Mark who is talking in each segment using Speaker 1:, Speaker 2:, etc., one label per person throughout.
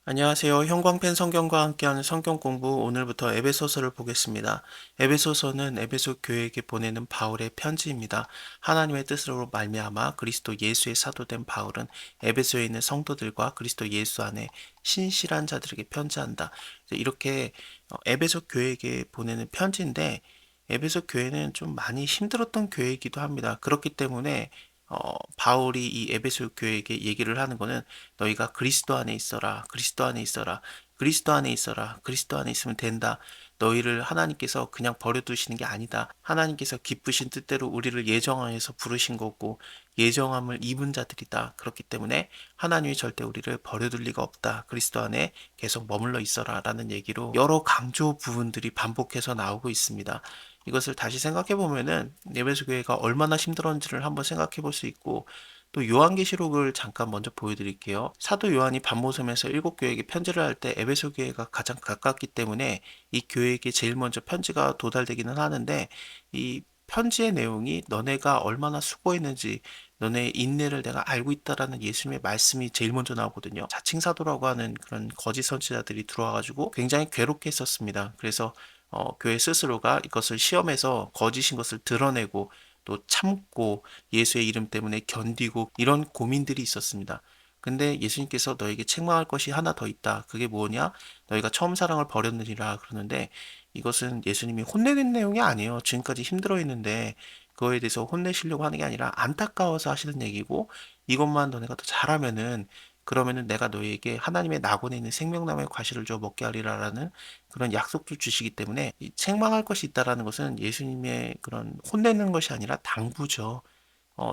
Speaker 1: 안녕하세요. 형광펜 성경과 함께하는 성경 공부 오늘부터 에베소서를 보겠습니다. 에베소서는 에베소 교회에게 보내는 바울의 편지입니다. 하나님의 뜻으로 말미암아 그리스도 예수의 사도된 바울은 에베소에 있는 성도들과 그리스도 예수 안에 신실한 자들에게 편지한다. 이렇게 에베소 교회에게 보내는 편지인데 에베소 교회는 좀 많이 힘들었던 교회이기도 합니다. 그렇기 때문에 바울이 이 에베소 교회에게 얘기를 하는 거는 너희가 그리스도 안에 있어라. 그리스도 안에 있어라. 그리스도 안에 있어라. 그리스도 안에 있으면 된다. 너희를 하나님께서 그냥 버려두시는 게 아니다. 하나님께서 기쁘신 뜻대로 우리를 예정하여서 부르신 거고 예정함을 입은 자들이다. 그렇기 때문에 하나님이 절대 우리를 버려둘 리가 없다. 그리스도 안에 계속 머물러 있어라. 라는 얘기로 여러 강조 부분들이 반복해서 나오고 있습니다. 이것을 다시 생각해 보면은 에베소 교회가 얼마나 힘들었는지를 한번 생각해 볼 수 있고 또 요한계시록을 잠깐 먼저 보여드릴게요. 사도 요한이 반모섬에서 일곱 교회에게 편지를 할 때 에베소 교회가 가장 가깝기 때문에 이 교회에게 제일 먼저 편지가 도달되기는 하는데 이 편지의 내용이 너네가 얼마나 수고했는지 너네의 인내를 내가 알고 있다라는 예수님의 말씀이 제일 먼저 나오거든요. 자칭 사도라고 하는 그런 거짓 선지자들이 들어와가지고 굉장히 괴롭게 했었습니다. 그래서 교회 스스로가 이것을 시험해서 거짓인 것을 드러내고 또 참고 예수의 이름 때문에 견디고 이런 고민들이 있었습니다. 근데 예수님께서 너에게 책망할 것이 하나 더 있다. 그게 뭐냐? 너희가 처음 사랑을 버렸느니라 그러는데 이것은 예수님이 혼내는 내용이 아니에요. 지금까지 힘들어 했는데 그거에 대해서 혼내시려고 하는 게 아니라 안타까워서 하시는 얘기고 이것만 너네가 더 잘하면은 그러면은 내가 너희에게 하나님의 낙원에 있는 생명나무의 과실을 줘 먹게 하리라라는 그런 약속도 주시기 때문에 이 책망할 것이 있다라는 것은 예수님의 그런 혼내는 것이 아니라 당부죠.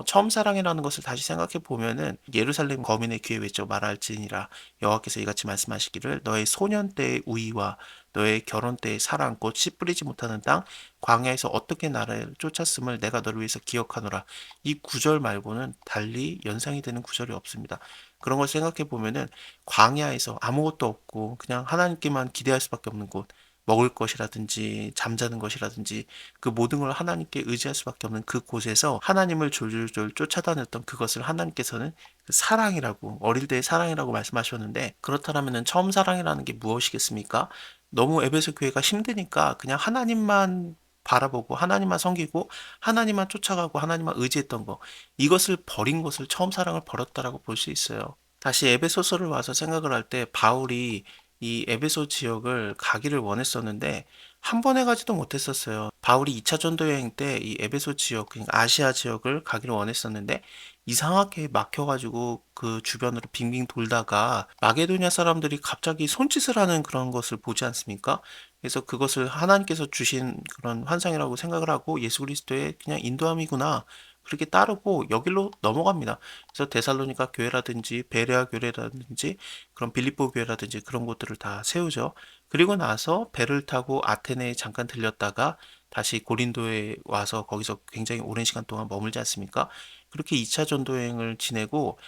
Speaker 1: 처음 사랑이라는 것을 다시 생각해 보면은 예루살렘 거민의 귀에 외쳐 말할지니라 여호와께서 이같이 말씀하시기를 너의 소년 때의 우위와 너의 결혼 때의 사랑 곧 씨 뿌리지 못하는 땅 광야에서 어떻게 나를 쫓았음을 내가 너를 위해서 기억하노라. 이 구절 말고는 달리 연상이 되는 구절이 없습니다. 그런 걸 생각해 보면은 광야에서 아무것도 없고 그냥 하나님께만 기대할 수밖에 없는 곳 먹을 것이라든지 잠자는 것이라든지 그 모든 걸 하나님께 의지할 수밖에 없는 그 곳에서 하나님을 졸졸졸 쫓아다녔던 그것을 하나님께서는 그 사랑이라고 어릴 때의 사랑이라고 말씀하셨는데 그렇다면은 처음 사랑이라는 게 무엇이겠습니까? 너무 에베소 교회가 힘드니까 그냥 하나님만 바라보고 하나님만 섬기고 하나님만 쫓아가고 하나님만 의지했던 거 이것을 버린 것을 처음 사랑을 버렸다라고 볼 수 있어요. 다시 에베소서를 와서 생각을 할 때 바울이 이 에베소 지역을 가기를 원했었는데 한 번에 가지도 못했었어요. 바울이 2차 전도 여행 때 이 에베소 지역, 그러니까 아시아 지역을 가기를 원했었는데 이상하게 막혀가지고 그 주변으로 빙빙 돌다가 마게도냐 사람들이 갑자기 손짓을 하는 그런 것을 보지 않습니까? 그래서 그것을 하나님께서 주신 그런 환상이라고 생각을 하고 예수 그리스도의 그냥 인도함이구나. 그렇게 따르고 여기로 넘어갑니다. 그래서 데살로니가 교회라든지 베레아 교회라든지 그런 빌립보 교회라든지 그런 곳들을 다 세우죠. 그리고 나서 배를 타고 아테네에 잠깐 들렸다가 다시 고린도에 와서 거기서 굉장히 오랜 시간 동안 머물지 않습니까? 그렇게 2차 전도 여행을 지내고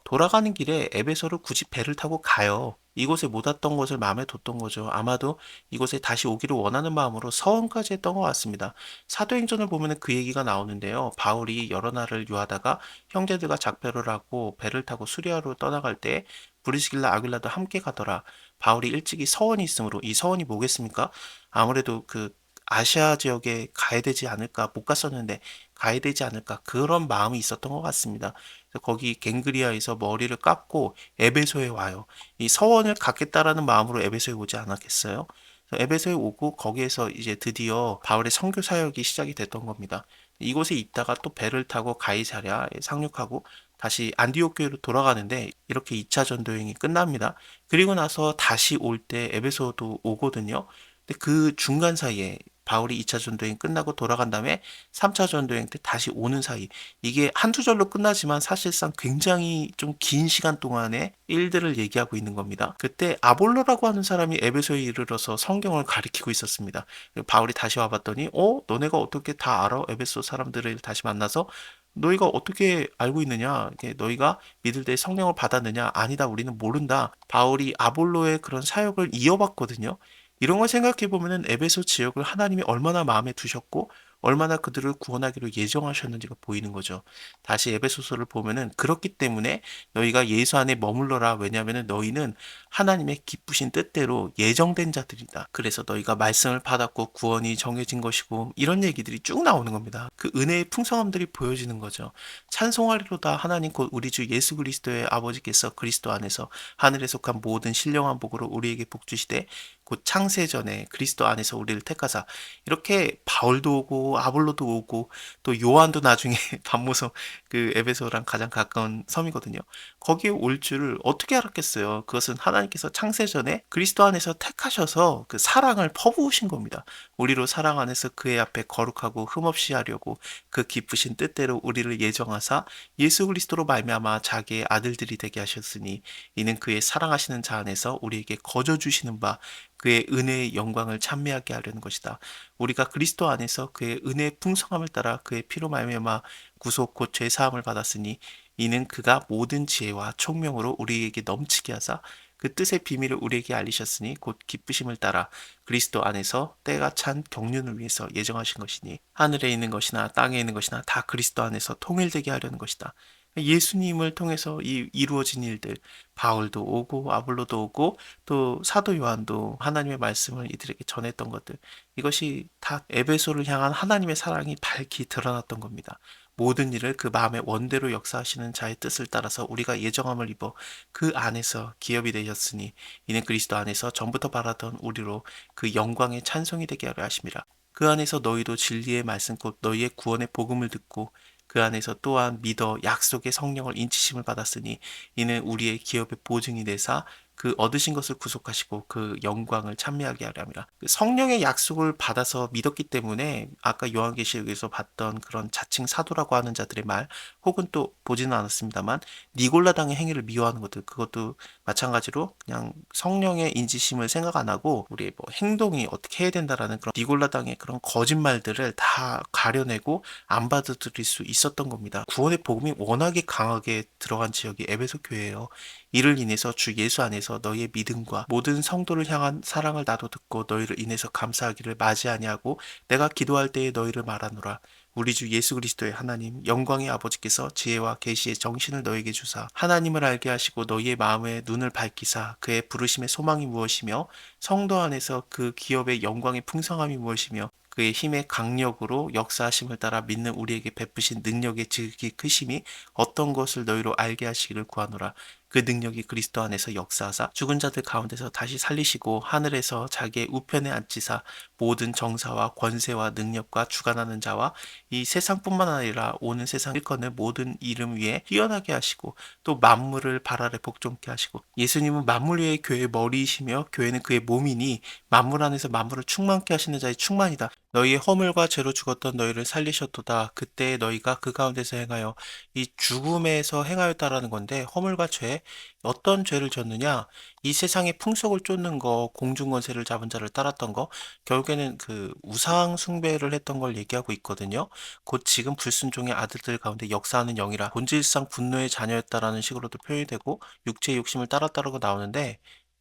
Speaker 1: 돌아가는 길에 에베소를 굳이 배를 타고 가요. 이곳에 못 왔던 것을 마음에 뒀던 거죠. 아마도 이곳에 다시 오기를 원하는 마음으로 서원까지 했던 것 같습니다. 사도행전을 보면 그 얘기가 나오는데요. 바울이 여러 날을 유하다가 형제들과 작별을 하고 배를 타고 수리아로 떠나갈 때 브리스길라 아굴라도 함께 가더라. 바울이 일찍이 서원이 있으므로 이 서원이 뭐겠습니까? 아무래도 그 아시아 지역에 가야 되지 않을까 못 갔었는데 가야 되지 않을까 그런 마음이 있었던 것 같습니다. 그래서 거기 갱그리아에서 머리를 깎고 에베소에 와요. 이 서원을 갖겠다라는 마음으로 에베소에 오지 않았겠어요? 그래서 에베소에 오고 거기에서 이제 드디어 바울의 선교 사역이 시작이 됐던 겁니다. 이곳에 있다가 또 배를 타고 가이사랴에 상륙하고 다시 안디옥 교회로 돌아가는데 이렇게 2차 전도 여행이 끝납니다. 그리고 나서 다시 올 때 에베소도 오거든요. 근데 그 중간 사이에 바울이 2차 전도여행 끝나고 돌아간 다음에 3차 전도여행 때 다시 오는 사이 이게 한두 절로 끝나지만 사실상 굉장히 좀 긴 시간 동안의 일들을 얘기하고 있는 겁니다. 그때 아볼로라고 하는 사람이 에베소에 이르러서 성경을 가리키고 있었습니다. 바울이 다시 와봤더니 너네가 어떻게 다 알아? 에베소 사람들을 다시 만나서 너희가 어떻게 알고 있느냐? 너희가 믿을 때 성령을 받았느냐? 아니다, 우리는 모른다. 바울이 아볼로의 그런 사역을 이어봤거든요. 이런 걸 생각해 보면은 에베소 지역을 하나님이 얼마나 마음에 두셨고 얼마나 그들을 구원하기로 예정하셨는지가 보이는 거죠. 다시 에베소서를 보면은 그렇기 때문에 너희가 예수 안에 머물러라. 왜냐하면은 너희는 하나님의 기쁘신 뜻대로 예정된 자들이다. 그래서 너희가 말씀을 받았고 구원이 정해진 것이고 이런 얘기들이 쭉 나오는 겁니다. 그 은혜의 풍성함들이 보여지는 거죠. 찬송하리로다 하나님 곧 우리 주 예수 그리스도의 아버지께서 그리스도 안에서 하늘에 속한 모든 신령한 복으로 우리에게 복 주시되 곧 창세전에 그리스도 안에서 우리를 택하사 이렇게 바울도 오고 아볼로도 오고 또 요한도 나중에 반모섬 그 에베소랑 가장 가까운 섬이거든요. 거기에 올 줄을 어떻게 알았겠어요? 그것은 하나님께서 창세전에 그리스도 안에서 택하셔서 그 사랑을 퍼부으신 겁니다. 우리로 사랑 안에서 그의 앞에 거룩하고 흠없이 하려고 그 기쁘신 뜻대로 우리를 예정하사 예수 그리스도로 말미암아 자기의 아들들이 되게 하셨으니 이는 그의 사랑하시는 자 안에서 우리에게 거저 주시는 바 그의 은혜의 영광을 찬미하게 하려는 것이다. 우리가 그리스도 안에서 그의 은혜의 풍성함을 따라 그의 피로 말미암아 구속 곧 죄 사함을 받았으니 이는 그가 모든 지혜와 총명으로 우리에게 넘치게 하사 그 뜻의 비밀을 우리에게 알리셨으니 곧 기쁘심을 따라 그리스도 안에서 때가 찬 경륜을 위해서 예정하신 것이니 하늘에 있는 것이나 땅에 있는 것이나 다 그리스도 안에서 통일되게 하려는 것이다. 예수님을 통해서 이루어진 일들, 바울도 오고 아볼로도 오고 또 사도 요한도 하나님의 말씀을 이들에게 전했던 것들, 이것이 다 에베소를 향한 하나님의 사랑이 밝히 드러났던 겁니다. 모든 일을 그 마음의 원대로 역사하시는 자의 뜻을 따라서 우리가 예정함을 입어 그 안에서 기업이 되셨으니 이는 그리스도 안에서 전부터 바라던 우리로 그 영광의 찬송이 되게 하려 하심이라. 그 안에서 너희도 진리의 말씀 곧 너희의 구원의 복음을 듣고 그 안에서 또한 믿어 약속의 성령을 인치심을 받았으니 이는 우리의 기업의 보증이 되사 그 얻으신 것을 구속하시고 그 영광을 찬미하게 하려 함이라. 그 성령의 약속을 받아서 믿었기 때문에 아까 요한계시록에서 봤던 그런 자칭 사도라고 하는 자들의 말 혹은 또 보지는 않았습니다만 니골라당의 행위를 미워하는 것들, 그것도 마찬가지로 그냥 성령의 인지심을 생각 안 하고 우리의 뭐 행동이 어떻게 해야 된다라는 그런 니골라당의 그런 거짓말들을 다 가려내고 안 받아들일 수 있었던 겁니다. 구원의 복음이 워낙에 강하게 들어간 지역이 에베소 교회예요. 이를 인해서 주 예수 안에서 너희의 믿음과 모든 성도를 향한 사랑을 나도 듣고 너희를 인해서 감사하기를 맞이 아니하고 내가 기도할 때에 너희를 말하노라. 우리 주 예수 그리스도의 하나님 영광의 아버지께서 지혜와 계시의 정신을 너에게 주사 하나님을 알게 하시고 너희의 마음의 눈을 밝히사 그의 부르심의 소망이 무엇이며 성도 안에서 그 기업의 영광의 풍성함이 무엇이며 그의 힘의 강력으로 역사하심을 따라 믿는 우리에게 베푸신 능력의 지극히 크심이 어떤 것을 너희로 알게 하시기를 구하노라. 그 능력이 그리스도 안에서 역사하사 죽은 자들 가운데서 다시 살리시고 하늘에서 자기의 우편에 앉히사 모든 정사와 권세와 능력과 주관하는 자와 이 세상뿐만 아니라 오는 세상 일컫는 모든 이름 위에 뛰어나게 하시고 또 만물을 발 아래 복종케 하시고 예수님은 만물 위의 교회의 머리이시며 교회는 그의 몸이니 만물 안에서 만물을 충만케 하시는 자의 충만이다. 너희의 허물과 죄로 죽었던 너희를 살리셨도다. 그때 너희가 그 가운데서 행하여 이 죽음에서 행하였다라는 건데 허물과 죄, 어떤 죄를 졌느냐? 이 세상의 풍속을 쫓는 거, 공중권세를 잡은 자를 따랐던 거, 결국에는 그 우상 숭배를 했던 걸 얘기하고 있거든요. 곧 지금 불순종의 아들들 가운데 역사하는 영이라 본질상 분노의 자녀였다라는 식으로도 표현이 되고 육체의 욕심을 따랐다라고 나오는데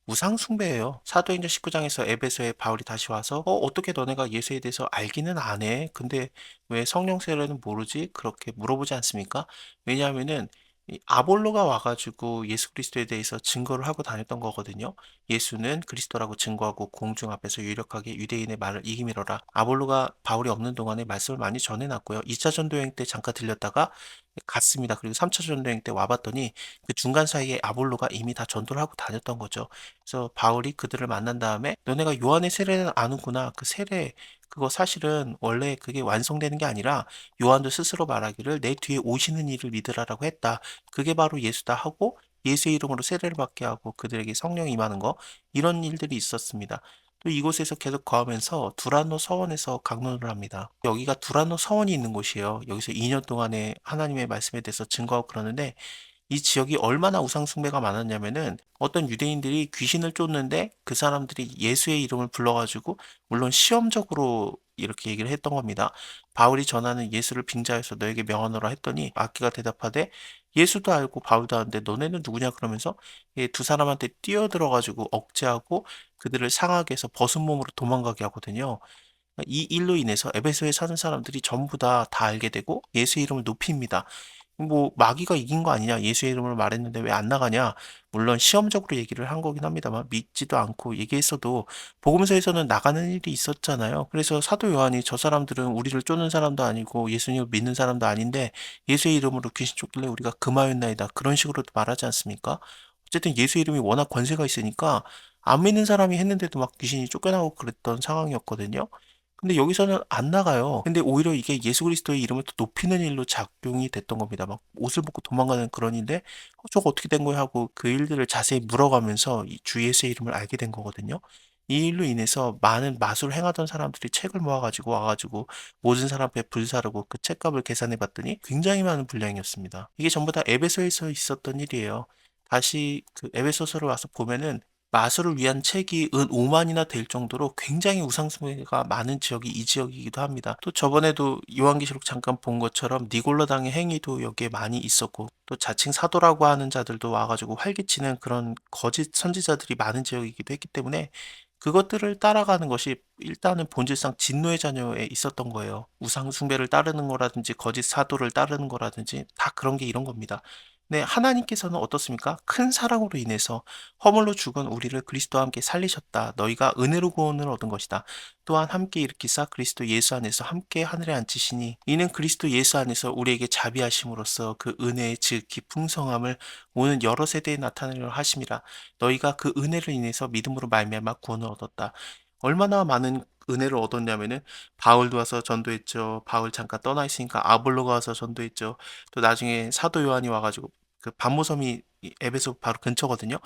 Speaker 1: 우상 숭배예요. 사도행전 19장에서 에베소에 바울이 다시 와서 어떻게 너네가 예수에 대해서 알기는 안 해. 근데 왜 성령 세례는 모르지? 그렇게 물어보지 않습니까? 왜냐하면은 이 아볼로가 와가지고 예수 그리스도에 대해서 증거를 하고 다녔던 거거든요. 예수는 그리스도라고 증거하고 공중 앞에서 유력하게 유대인의 말을 이기미러라. 아볼로가 바울이 없는 동안에 말씀을 많이 전해놨고요. 2차 전도여행 때 잠깐 들렸다가 갔습니다. 그리고 3차 전도여행 때 와봤더니 그 중간 사이에 아볼로가 이미 다 전도를 하고 다녔던 거죠. 그래서 바울이 그들을 만난 다음에 너네가 요한의 세례는 아는구나. 그 세례 그거 사실은 원래 그게 완성되는 게 아니라 요한도 스스로 말하기를 내 뒤에 오시는 이를 믿으라라고 했다. 그게 바로 예수다 하고 예수의 이름으로 세례를 받게 하고 그들에게 성령이 임하는 거 이런 일들이 있었습니다. 또 이곳에서 계속 거하면서 두란노 서원에서 강론을 합니다. 여기가 두란노 서원이 있는 곳이에요. 여기서 2년 동안에 하나님의 말씀에 대해서 증거하고 그러는데 이 지역이 얼마나 우상 숭배가 많았냐면은 어떤 유대인들이 귀신을 쫓는데 그 사람들이 예수의 이름을 불러가지고 물론 시험적으로 이렇게 얘기를 했던 겁니다. 바울이 전하는 예수를 빙자해서 너에게 명하노라 했더니 아기가 대답하되 예수도 알고 바울도 아는데 너네는 누구냐 그러면서 두 사람한테 뛰어들어가지고 억제하고 그들을 상하게 해서 벗은 몸으로 도망가게 하거든요. 이 일로 인해서 에베소에 사는 사람들이 전부 다 알게 되고 예수의 이름을 높입니다. 뭐 "마귀가 이긴 거 아니냐. 예수의 이름으로 말했는데 왜 안 나가냐." 물론 시험적으로 얘기를 한 거긴 합니다만 믿지도 않고 얘기했어도 복음서에서는 나가는 일이 있었잖아요. 그래서 사도 요한이 "저 사람들은 우리를 쫓는 사람도 아니고 예수님을 믿는 사람도 아닌데 예수의 이름으로 귀신 쫓길래 우리가 금하였나이다." 그런 식으로도 말하지 않습니까? 어쨌든 예수 이름이 워낙 권세가 있으니까 안 믿는 사람이 했는데도 막 귀신이 쫓겨나고 그랬던 상황이었거든요. 근데 여기서는 안 나가요. 근데 오히려 이게 예수 그리스도의 이름을 더 높이는 일로 작용이 됐던 겁니다. 막 옷을 벗고 도망가는 그런 일인데 저거 어떻게 된 거야?" 하고 그 일들을 자세히 물어가면서 이 주 예수의 이름을 알게 된 거거든요. 이 일로 인해서 많은 마술을 행하던 사람들이 책을 모아 가지고 와 가지고 모든 사람 앞에 불사르고 그 책값을 계산해 봤더니 굉장히 많은 분량이었습니다. 이게 전부 다 에베소에서 있었던 일이에요. 다시 그 에베소서를 와서 보면은 마술을 위한 책이 은 5만이나 될 정도로 굉장히 우상숭배가 많은 지역이 이 지역이기도 합니다. 또 저번에도 요한계시록 잠깐 본 것처럼 니골라당의 행위도 여기에 많이 있었고 또 자칭 사도라고 하는 자들도 와 가지고 활개치는 그런 거짓 선지자들이 많은 지역이기도 했기 때문에 그것들을 따라가는 것이 일단은 본질상 진노의 자녀에 있었던 거예요. 우상숭배를 따르는 거라든지 거짓 사도를 따르는 거라든지 다 그런 게 이런 겁니다. 네, 하나님께서는 어떻습니까? 큰 사랑으로 인해서 허물로 죽은 우리를 그리스도와 함께 살리셨다. 너희가 은혜로 구원을 얻은 것이다. 또한 함께 일으키사 그리스도 예수 안에서 함께 하늘에 앉히시니 이는 그리스도 예수 안에서 우리에게 자비하심으로써 그 은혜의 지극히 풍성함을 오는 여러 세대에 나타내려 하심이라. 너희가 그 은혜를 인해서 믿음으로 말미암아 구원을 얻었다. 얼마나 많은 은혜를 얻었냐면은 바울도 와서 전도했죠. 바울 잠깐 떠나 있으니까 아볼로가 와서 전도했죠. 또 나중에 사도 요한이 와가지고 그 반모섬이 이 에베소 바로 근처거든요.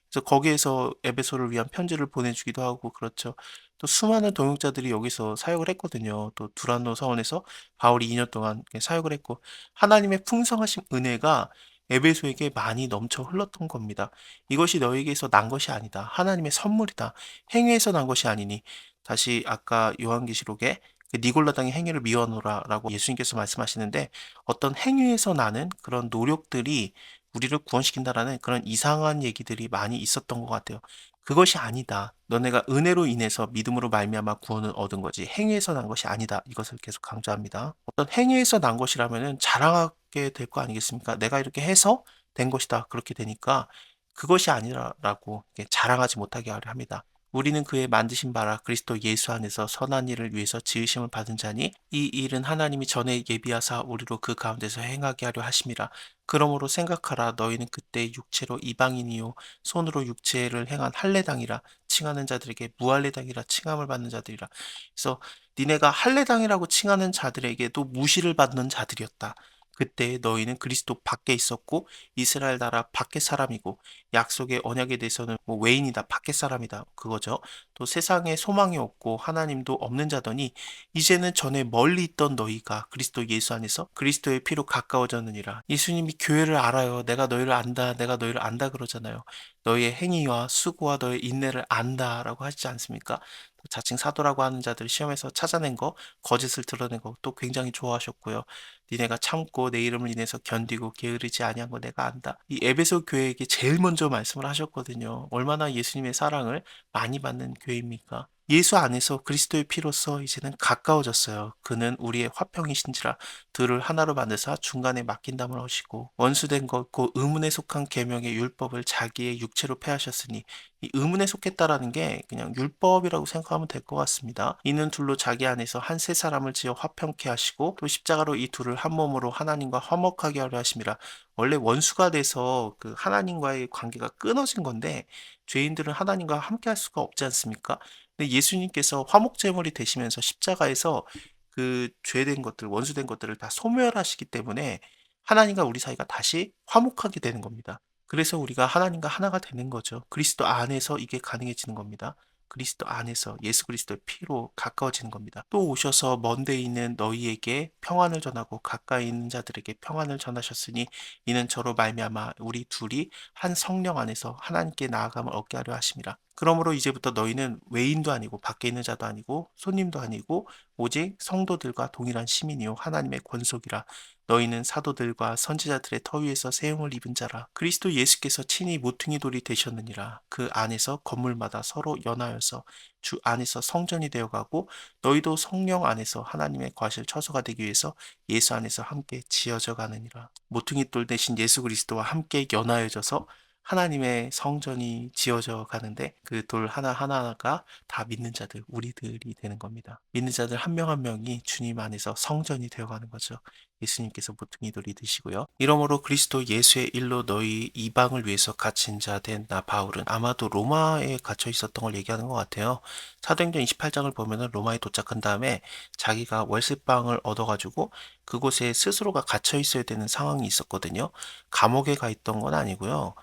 Speaker 1: 그래서 거기에서 에베소를 위한 편지를 보내주기도 하고 그렇죠. 또 수많은 동역자들이 여기서 사역을 했거든요. 또 두란노 서원에서 바울이 2년 동안 사역을 했고 하나님의 풍성하신 은혜가 에베소에게 많이 넘쳐 흘렀던 겁니다. 이것이 너에게서 난 것이 아니다. 하나님의 선물이다. 행위에서 난 것이 아니니 다시 아까 요한계시록에 그 니골라당의 행위를 미워하노라라고 예수님께서 말씀하시는데 어떤 행위에서 나는 그런 노력들이 우리를 구원시킨다라는 그런 이상한 얘기들이 많이 있었던 것 같아요. 그것이 아니다. 너네가 은혜로 인해서 믿음으로 말미암아 구원을 얻은 거지 행위에서 난 것이 아니다. 이것을 계속 강조합니다. 어떤 행위에서 난 것이라면은 자랑하게 될 거 아니겠습니까? 내가 이렇게 해서 된 것이다. 그렇게 되니까 그것이 아니라라고 자랑하지 못하게 하려 합니다. 우리는 그의 만드신 바라 그리스도 예수 안에서 선한 일을 위해서 지으심을 받은 자니 이 일은 하나님이 전에 예비하사 우리로 그 가운데서 행하게 하려 하심이라. 그러므로 생각하라 너희는 그때 육체로 이방인이요 손으로 육체를 행한 할례당이라 칭하는 자들에게 무할례당이라 칭함을 받는 자들이라. 그래서 니네가 할례당이라고 칭하는 자들에게도 무시를 받는 자들이었다. 그때 너희는 그리스도 밖에 있었고 이스라엘 나라 밖의 사람이고 약속의 언약에 대해서는 뭐 외인이다 밖의 사람이다 그거죠. 또 세상에 소망이 없고 하나님도 없는 자더니 이제는 전에 멀리 있던 너희가 그리스도 예수 안에서 그리스도의 피로 가까워졌느니라. 예수님이 교회를 알아요. 내가 너희를 안다. 내가 너희를 안다 그러잖아요. 너희의 행위와 수고와 너의 인내를 안다라고 하시지 않습니까? 또 자칭 사도라고 하는 자들 시험에서 찾아낸 거, 거짓을 드러낸 거 또 굉장히 좋아하셨고요. 니네가 참고 내 이름을 인해서 견디고 게으르지 아니한 거 내가 안다. 이 에베소 교회에게 제일 먼저 말씀을 하셨거든요. 얼마나 예수님의 사랑을 많이 받는 교회입니까? 예수 안에서 그리스도의 피로써 이제는 가까워졌어요. 그는 우리의 화평이신지라 둘을 하나로 만드사 중간에 맡긴담을 하시고 원수된 것 곧 의문에 속한 계명의 율법을 자기의 육체로 폐하셨으니 이 의문에 속했다라는 게 그냥 율법이라고 생각하면 될 것 같습니다. 이는 둘로 자기 안에서 한 세 사람을 지어 화평케 하시고 또 십자가로 이 둘을 한 몸으로 하나님과 화목하게 하려 하심이라. 원래 원수가 돼서 그 하나님과의 관계가 끊어진 건데 죄인들은 하나님과 함께 할 수가 없지 않습니까? 근데 예수님께서 화목제물이 되시면서 십자가에서 그 죄된 것들, 원수된 것들을 다 소멸하시기 때문에 하나님과 우리 사이가 다시 화목하게 되는 겁니다. 그래서 우리가 하나님과 하나가 되는 거죠. 그리스도 안에서 이게 가능해지는 겁니다. 그리스도 안에서 예수 그리스도의 피로 가까워지는 겁니다. 또 오셔서 먼데 있는 너희에게 평안을 전하고 가까이 있는 자들에게 평안을 전하셨으니 이는 저로 말미암아 우리 둘이 한 성령 안에서 하나님께 나아감을 얻게 하려 하심이라. 그러므로 이제부터 너희는 외인도 아니고 밖에 있는 자도 아니고 손님도 아니고 오직 성도들과 동일한 시민이요 하나님의 권속이라. 너희는 사도들과 선지자들의 터 위에서 세움을 입은 자라. 그리스도 예수께서 친히 모퉁이 돌이 되셨느니라. 그 안에서 건물마다 서로 연하여서 주 안에서 성전이 되어가고 너희도 성령 안에서 하나님의 거하실 처소가 되기 위해서 예수 안에서 함께 지어져 가느니라. 모퉁이 돌 대신 예수 그리스도와 함께 연하여져서 하나님의 성전이 지어져 가는데 그 돌 하나하나가 다 믿는 자들, 우리들이 되는 겁니다. 믿는 자들 한 명 한 명이 주님 안에서 성전이 되어가는 거죠. 예수님께서 모퉁이 돌이 되시고요. 이러므로 그리스도 예수의 일로 너희 이방을 위해서 갇힌 자 된 나 바울은 아마도 로마에 갇혀 있었던 걸 얘기하는 것 같아요. 사도행전 28장을 보면은 로마에 도착한 다음에 자기가 월세방을 얻어가지고 그곳에 스스로가 갇혀 있어야 되는 상황이 있었거든요. 감옥에 가 있던 건 아니고요.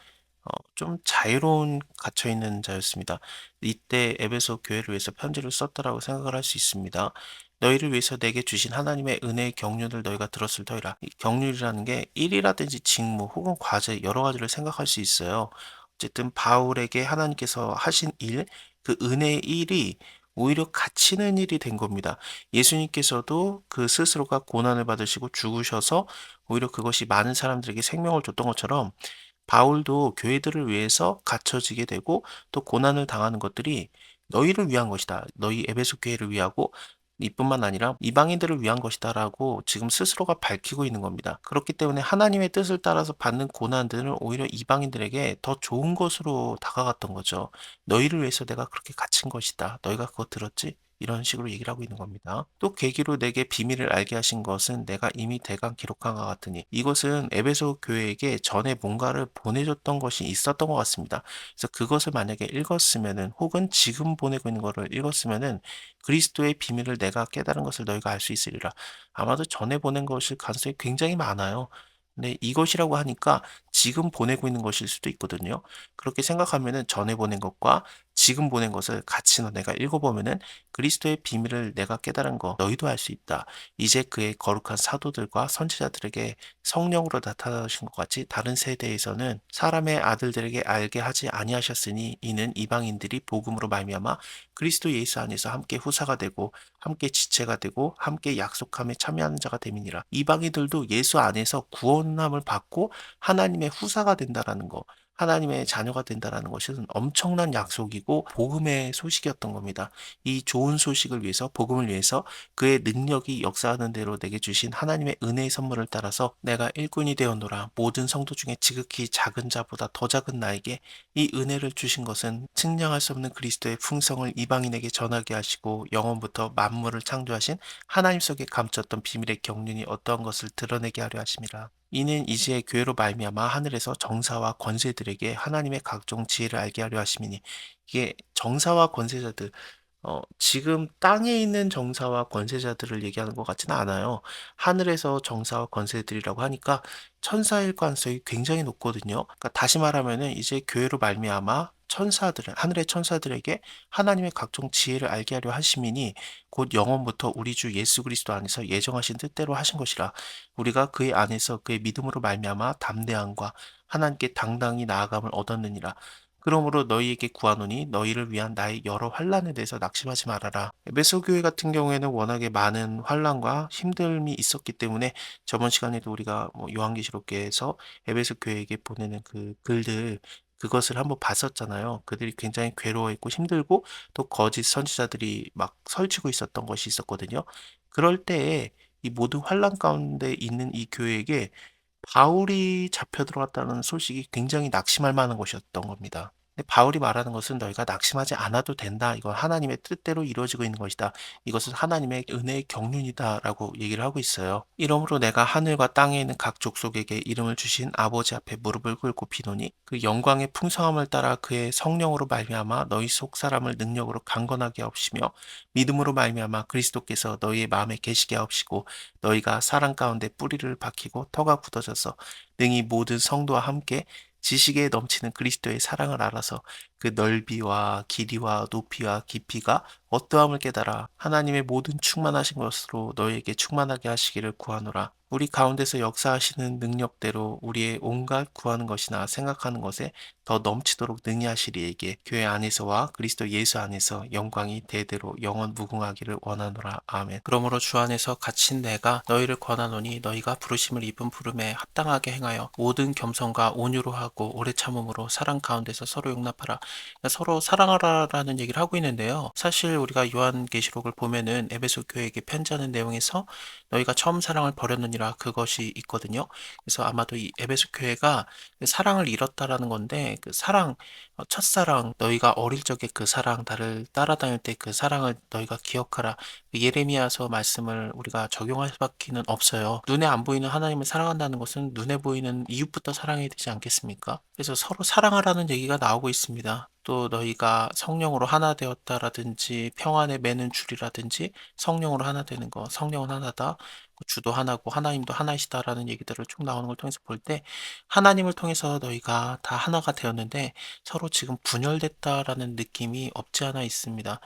Speaker 1: 좀 자유로운 갇혀 있는 자였습니다. 이때 에베소 교회를 위해서 편지를 썼다라고 생각을 할 수 있습니다. 너희를 위해서 내게 주신 하나님의 은혜의 경륜을 너희가 들었을 터이라. 이 경륜이라는 게 일이라든지 직무 혹은 과제 여러 가지를 생각할 수 있어요. 어쨌든 바울에게 하나님께서 하신 일, 그 은혜의 일이 오히려 갇히는 일이 된 겁니다. 예수님께서도 그 스스로가 고난을 받으시고 죽으셔서 오히려 그것이 많은 사람들에게 생명을 줬던 것처럼 바울도 교회들을 위해서 갇혀지게 되고 또 고난을 당하는 것들이 너희를 위한 것이다. 너희 에베소 교회를 위하고 이뿐만 아니라 이방인들을 위한 것이다라고 지금 스스로가 밝히고 있는 겁니다. 그렇기 때문에 하나님의 뜻을 따라서 받는 고난들은 오히려 이방인들에게 더 좋은 것으로 다가갔던 거죠. 너희를 위해서 내가 그렇게 갇힌 것이다. 너희가 그거 들었지? 이런 식으로 얘기를 하고 있는 겁니다. 또 계기로 내게 비밀을 알게 하신 것은 내가 이미 대강 기록한 것 같으니 이것은 에베소 교회에게 전에 뭔가를 보내줬던 것이 있었던 것 같습니다. 그래서 그것을 만약에 읽었으면은 혹은 지금 보내고 있는 것을 읽었으면은 그리스도의 비밀을 내가 깨달은 것을 너희가 알 수 있으리라. 아마도 전에 보낸 것일 가능성이 굉장히 많아요. 근데 이것이라고 하니까 지금 보내고 있는 것일 수도 있거든요. 그렇게 생각하면은 전에 보낸 것과 지금 보낸 것을 같이 너네가 읽어보면은 그리스도의 비밀을 내가 깨달은 거 너희도 알 수 있다. 이제 그의 거룩한 사도들과 선지자들에게 성령으로 나타나신 것 같이 다른 세대에서는 사람의 아들들에게 알게 하지 아니하셨으니 이는 이방인들이 복음으로 말미암아 그리스도 예수 안에서 함께 후사가 되고 함께 지체가 되고 함께 약속함에 참여하는 자가 됨이니라. 이방인들도 예수 안에서 구원함을 받고 하나님의 후사가 된다라는 거. 하나님의 자녀가 된다라는 것은 엄청난 약속이고 복음의 소식이었던 겁니다. 이 좋은 소식을 위해서 복음을 위해서 그의 능력이 역사하는 대로 내게 주신 하나님의 은혜의 선물을 따라서 내가 일꾼이 되었노라. 모든 성도 중에 지극히 작은 자보다 더 작은 나에게 이 은혜를 주신 것은 측량할 수 없는 그리스도의 풍성을 이방인에게 전하게 하시고 영원부터 만물을 창조하신 하나님 속에 감췄던 비밀의 경륜이 어떠한 것을 드러내게 하려 하심이라. 이는 이제 교회로 말미암아 하늘에서 정사와 권세들에게 하나님의 각종 지혜를 알게 하려 하심이니 이게 정사와 권세자들 지금 땅에 있는 정사와 권세자들을 얘기하는 것 같지는 않아요. 하늘에서 정사와 권세들이라고 하니까 천사일 가능성이 굉장히 높거든요. 그러니까 다시 말하면은 이제 교회로 말미암아 천사들, 하늘의 천사들에게 하나님의 각종 지혜를 알게 하려 하심이니 곧 영원부터 우리 주 예수 그리스도 안에서 예정하신 뜻대로 하신 것이라. 우리가 그의 안에서 그의 믿음으로 말미암아 담대함과 하나님께 당당히 나아감을 얻었느니라. 그러므로 너희에게 구하노니 너희를 위한 나의 여러 환난에 대해서 낙심하지 말아라. 에베소 교회 같은 경우에는 워낙에 많은 환난과 힘듦이 있었기 때문에 저번 시간에도 우리가 뭐 요한계시록에서 에베소 교회에게 보내는 그 글들 그것을 한번 봤었잖아요. 그들이 굉장히 괴로워했고 힘들고 또 거짓 선지자들이 막 설치고 있었던 것이 있었거든요. 그럴 때에 이 모든 환난 가운데 있는 이 교회에게 바울이 잡혀 들어갔다는 소식이 굉장히 낙심할 만한 것이었던 겁니다. 근데 바울이 말하는 것은 너희가 낙심하지 않아도 된다. 이건 하나님의 뜻대로 이루어지고 있는 것이다. 이것은 하나님의 은혜의 경륜이다라고 얘기를 하고 있어요. 이러므로 내가 하늘과 땅에 있는 각 족속에게 이름을 주신 아버지 앞에 무릎을 꿇고 비노니 그 영광의 풍성함을 따라 그의 성령으로 말미암아 너희 속 사람을 능력으로 강건하게 하옵시며 믿음으로 말미암아 그리스도께서 너희의 마음에 계시게 하옵시고 너희가 사랑 가운데 뿌리를 박히고 터가 굳어져서 능히 모든 성도와 함께 지식에 넘치는 그리스도의 사랑을 알아서 그 넓이와 길이와 높이와 깊이가 어떠함을 깨달아 하나님의 모든 충만하신 것으로 너희에게 충만하게 하시기를 구하노라. 우리 가운데서 역사하시는 능력대로 우리의 온갖 구하는 것이나 생각하는 것에 더 넘치도록 능히 하시리에게 교회 안에서와 그리스도 예수 안에서 영광이 대대로 영원 무궁하기를 원하노라. 아멘. 그러므로 주 안에서 갇힌 내가 너희를 권하노니 너희가 부르심을 입은 부름에 합당하게 행하여 모든 겸손과 온유로 하고 오래 참음으로 사랑 가운데서 서로 용납하라. 그러니까 서로 사랑하라라는 얘기를 하고 있는데요. 사실 우리가 요한계시록을 보면은 에베소 교회에게 편지하는 내용에서 너희가 처음 사랑을 버렸느니라 그것이 있거든요. 그래서 아마도 이 에베소 교회가 사랑을 잃었다라는 건데 그 사랑, 첫사랑, 너희가 어릴 적에 그 사랑, 나를 따라다닐 때 그 사랑을 너희가 기억하라. 그 예레미야서 말씀을 우리가 적용할 수밖에는 없어요. 눈에 안 보이는 하나님을 사랑한다는 것은 눈에 보이는 이웃부터 사랑해야 되지 않겠습니까? 그래서 서로 사랑하라는 얘기가 나오고 있습니다. 또 너희가 성령으로 하나 되었다라든지 평안에 매는 줄이라든지 성령으로 하나 되는 거, 성령은 하나다. 주도 하나고 하나님도 하나이시다라는 얘기들을 쭉 나오는 걸 통해서 볼 때 하나님을 통해서 너희가 다 하나가 되었는데 서로 지금 분열됐다라는 느낌이 없지 않아 있습니다.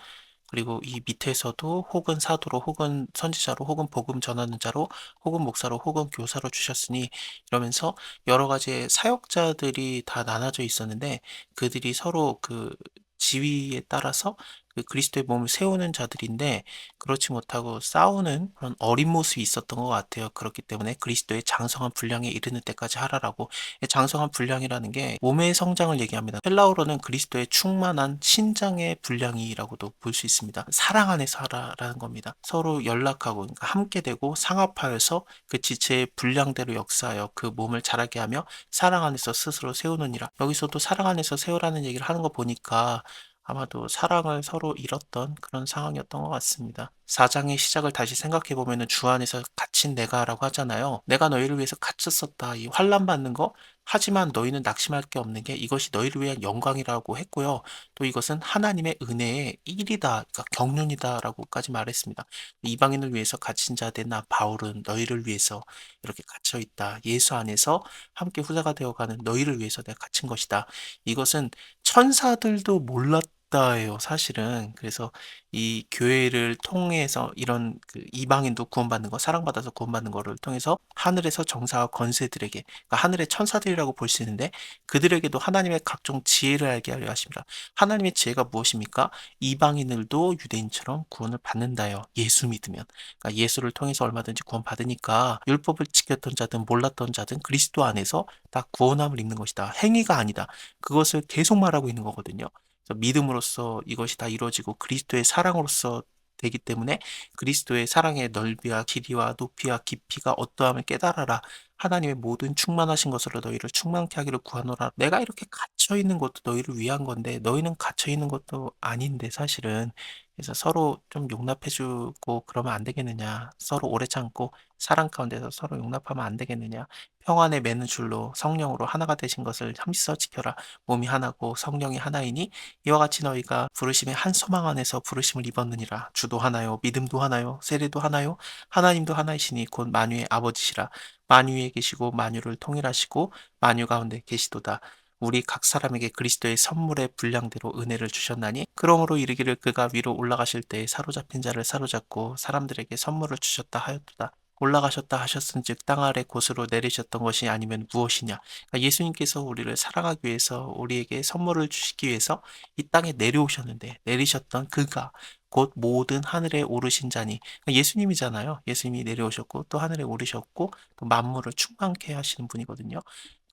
Speaker 1: 그리고 이 밑에서도 혹은 사도로 혹은 선지자로 혹은 복음 전하는 자로 혹은 목사로 혹은 교사로 주셨으니 이러면서 여러 가지의 사역자들이 다 나눠져 있었는데 그들이 서로 그 지위에 따라서 그 그리스도의 몸을 세우는 자들인데 그렇지 못하고 싸우는 그런 어린 모습이 있었던 것 같아요. 그렇기 때문에 그리스도의 장성한 분량에 이르는 때까지 하라라고. 장성한 분량이라는 게 몸의 성장을 얘기합니다. 헬라어로는 그리스도의 충만한 신장의 분량이라고도 볼 수 있습니다. 사랑 안에서 하라라는 겁니다. 서로 연락하고 그러니까 함께 되고 상합하여서 그 지체의 분량대로 역사하여 그 몸을 자라게 하며 사랑 안에서 스스로 세우느니라. 여기서도 사랑 안에서 세우라는 얘기를 하는 거 보니까 아마도 사랑을 서로 잃었던 그런 상황이었던 것 같습니다. 4장의 시작을 다시 생각해 보면은 주 안에서 갇힌 내가라고 하잖아요. 내가 너희를 위해서 갇혔었다. 이 환난 받는 거. 하지만 너희는 낙심할 게 없는 게 이것이 너희를 위한 영광이라고 했고요. 또 이것은 하나님의 은혜의 일이다. 그러니까 경륜이다라고까지 말했습니다. 이방인을 위해서 갇힌 자 된 나 바울은 너희를 위해서 이렇게 갇혀 있다. 예수 안에서 함께 후사가 되어가는 너희를 위해서 내가 갇힌 것이다. 이것은 천사들도 몰랐다예요, 사실은. 그래서 이 교회를 통해서 이런 그 이방인도 구원받는 거, 사랑받아서 구원받는 거를 통해서 하늘에서 정사와 권세들에게, 그러니까 하늘의 천사들이라고 볼 수 있는데 그들에게도 하나님의 각종 지혜를 알게 하려 하십니다. 하나님의 지혜가 무엇입니까? 이방인들도 유대인처럼 구원을 받는다요. 예수 믿으면. 그러니까 예수를 통해서 얼마든지 구원받으니까 율법을 지켰던 자든 몰랐던 자든 그리스도 안에서 다 구원함을 입는 것이다. 행위가 아니다. 그것을 계속 말하고 있는 거거든요. 그래서 믿음으로써 이것이 다 이루어지고 그리스도의 사랑으로서 되기 때문에 그리스도의 사랑의 넓이와 길이와 높이와 깊이가 어떠함을 깨달아라. 하나님의 모든 충만하신 것으로 너희를 충만케 하기를 구하노라. 내가 이렇게 갇혀 있는 것도 너희를 위한 건데 너희는 갇혀 있는 것도 아닌데 사실은 그래서 서로 좀 용납해주고 그러면 안 되겠느냐. 서로 오래 참고 사랑 가운데서 서로 용납하면 안 되겠느냐. 평안에 매는 줄로 성령으로 하나가 되신 것을 함께 지켜라. 몸이 하나고 성령이 하나이니 이와 같이 너희가 부르심의 한 소망 안에서 부르심을 입었느니라. 주도 하나요, 믿음도 하나요, 세례도 하나요, 하나님도 하나이시니 곧 만유의 아버지시라. 만유에 계시고 만유를 통일하시고 만유 가운데 계시도다. 우리 각 사람에게 그리스도의 선물의 분량대로 은혜를 주셨나니 그러므로 이르기를 그가 위로 올라가실 때 사로잡힌 자를 사로잡고 사람들에게 선물을 주셨다 하였도다. 올라가셨다 하셨은즉 땅 아래 곳으로 내리셨던 것이 아니면 무엇이냐. 그러니까 예수님께서 우리를 사랑하기 위해서 우리에게 선물을 주시기 위해서 이 땅에 내려오셨는데 내리셨던 그가 곧 모든 하늘에 오르신 자니 그러니까 예수님이잖아요. 예수님이 내려오셨고 또 하늘에 오르셨고 또 만물을 충만케 하시는 분이거든요.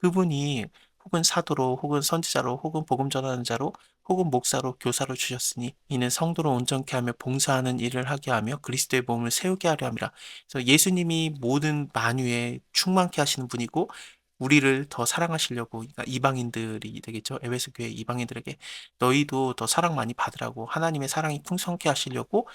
Speaker 1: 그분이 혹은 사도로 혹은 선지자로 혹은 복음 전하는 자로 혹은 목사로 교사로 주셨으니 이는 성도를 온전케 하며 봉사하는 일을 하게 하며 그리스도의 몸을 세우게 하려 함이라. 그래서 예수님이 모든 만유에 충만케 하시는 분이고 우리를 더 사랑하시려고 그러니까 이방인들이 되겠죠. 에베소 교회 이방인들에게 너희도 더 사랑 많이 받으라고 하나님의 사랑이 풍성케 하시려고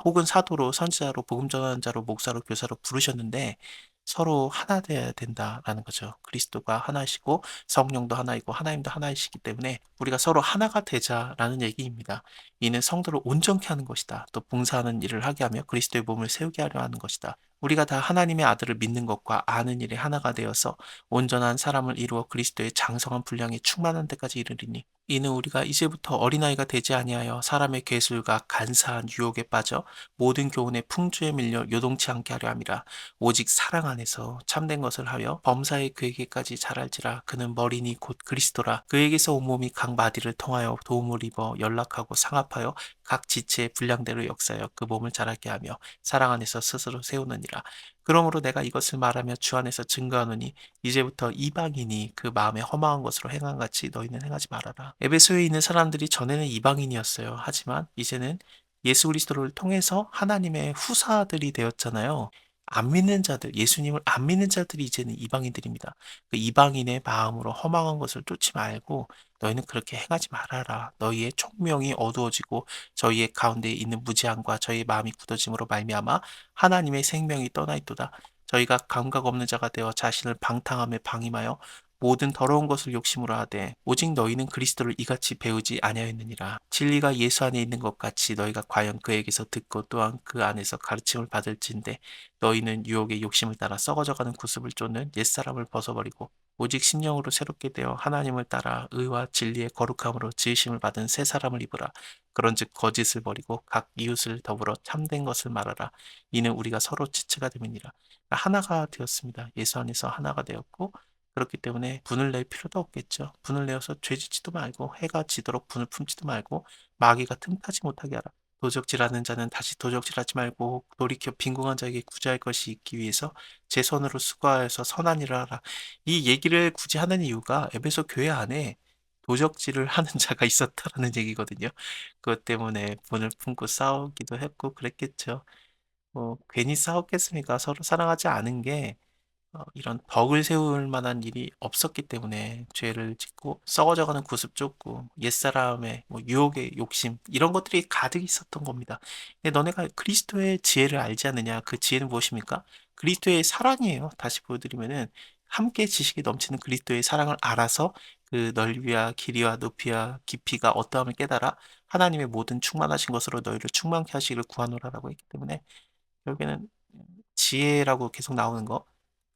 Speaker 1: 혹은 사도로 선지자로 복음 전하는 자로 목사로 교사로 부르셨는데 서로 하나 돼야 된다라는 거죠. 그리스도가 하나시고 성령도 하나이고 하나님도 하나이시기 때문에 우리가 서로 하나가 되자라는 얘기입니다. 이는 성도를 온전케 하는 것이다. 또 봉사하는 일을 하게 하며 그리스도의 몸을 세우게 하려 하는 것이다. 우리가 다 하나님의 아들을 믿는 것과 아는 일에 하나가 되어서 온전한 사람을 이루어 그리스도의 장성한 분량에 충만한 데까지 이르리니 이는 우리가 이제부터 어린아이가 되지 아니하여 사람의 괴술과 간사한 유혹에 빠져 모든 교훈의 풍조에 밀려 요동치 않게 하려 함이라. 오직 사랑 안에서 참된 것을 하여 범사의 그에게까지 자랄지라. 그는 머리니 곧 그리스도라. 그에게서 온몸이 각 마디를 통하여 도움을 입어 연락하고 상합하여 각 지체의 분량대로 역사하여 그 몸을 자라게 하며 사랑 안에서 스스로 세우느니라. 그러므로 내가 이것을 말하며 주 안에서 증거하노니 이제부터 이방인이 그 마음에 허망한 것으로 행한 같이 너희는 행하지 말아라. 에베소에 있는 사람들이 전에는 이방인이었어요. 하지만 이제는 예수 그리스도를 통해서 하나님의 후사들이 되었잖아요. 안 믿는 자들, 예수님을 안 믿는 자들이 이제는 이방인들입니다. 그 이방인의 마음으로 허망한 것을 쫓지 말고 너희는 그렇게 행하지 말아라. 너희의 총명이 어두워지고 저희의 가운데 있는 무지함과 저희의 마음이 굳어짐으로 말미암아 하나님의 생명이 떠나 있도다. 저희가 감각 없는 자가 되어 자신을 방탕함에 방임하여 모든 더러운 것을 욕심으로 하되 오직 너희는 그리스도를 이같이 배우지 아니하였느니라. 진리가 예수 안에 있는 것 같이 너희가 과연 그에게서 듣고 또한 그 안에서 가르침을 받을진대 너희는 유혹의 욕심을 따라 썩어져가는 구습을 쫓는 옛사람을 벗어버리고 오직 심령으로 새롭게 되어 하나님을 따라 의와 진리의 거룩함으로 지으심을 받은 새 사람을 입으라. 그런즉 거짓을 버리고 각 이웃을 더불어 참된 것을 말하라. 이는 우리가 서로 지체가 됨이니라. 하나가 되었습니다. 예수 안에서 하나가 되었고 그렇기 때문에 분을 낼 필요도 없겠죠. 분을 내어서 죄짓지도 말고 해가 지도록 분을 품지도 말고 마귀가 틈타지 못하게 하라. 도적질하는 자는 다시 도적질하지 말고 돌이켜 빈궁한 자에게 구제할 것이 있기 위해서 제 손으로 수고하여서 선한 일을 하라. 이 얘기를 굳이 하는 이유가 에베소 교회 안에 도적질을 하는 자가 있었다라는 얘기거든요. 그것 때문에 분을 품고 싸우기도 했고 그랬겠죠. 뭐 괜히 싸웠겠습니까? 서로 사랑하지 않은 게 이런 덕을 세울 만한 일이 없었기 때문에 죄를 짓고 썩어져가는 구습 쫓고 옛사람의 뭐 유혹의 욕심 이런 것들이 가득 있었던 겁니다. 근데 너네가 그리스도의 지혜를 알지 않느냐? 그 지혜는 무엇입니까? 그리스도의 사랑이에요. 다시 보여드리면은 함께 지식이 넘치는 그리스도의 사랑을 알아서 그 넓이와 길이와 높이와 깊이가 어떠함을 깨달아 하나님의 모든 충만하신 것으로 너희를 충만케 하시기를 구하노라라고 했기 때문에 결국에는 지혜라고 계속 나오는 거